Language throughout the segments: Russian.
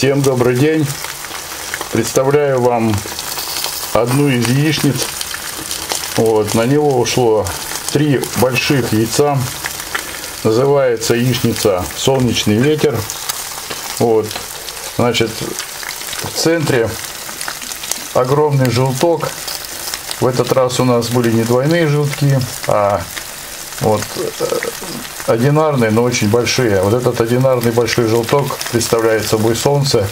Всем добрый день. Представляю вам одну из яичниц. Вот, на него ушло 3 больших яйца. Называется яичница «Солнечный ветер». Вот, значит, в центре огромный желток. В этот раз у нас были не двойные желтки, а вот одинарные, но очень большие. Вот этот одинарный большой желток представляет собой солнце,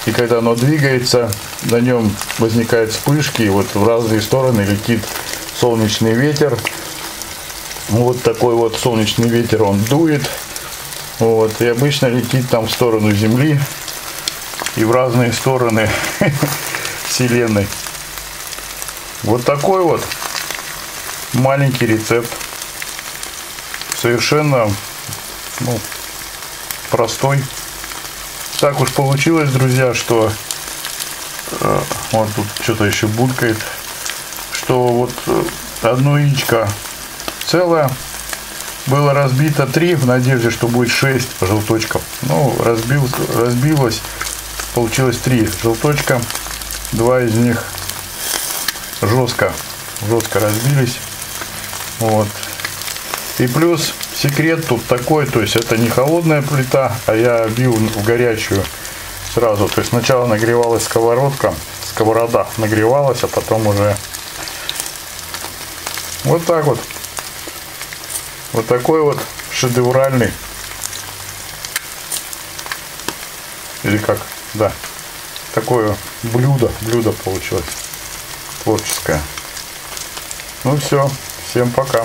и когда оно двигается, на нем возникают вспышки, и вот в разные стороны летит солнечный ветер. Вот такой вот солнечный ветер, он дует, вот, и обычно летит там в сторону Земли и в разные стороны Вселенной. Вот такой вот маленький рецепт. Совершенно простой. Так уж получилось, друзья, что вот тут что-то еще булькает, что вот одно яичко целое, было разбито 3 в надежде, что будет 6 желточков. Ну, разбилось, получилось 3 желточка, 2 из них жестко разбились. Вот. И плюс секрет тут такой, то есть это не холодная плита, а я бил в горячую сразу. То есть сначала нагревалась сковорода нагревалась, а потом уже вот так вот. Вот такой вот шедевральный, или как, да, такое блюдо получилось творческое. Ну все, всем пока.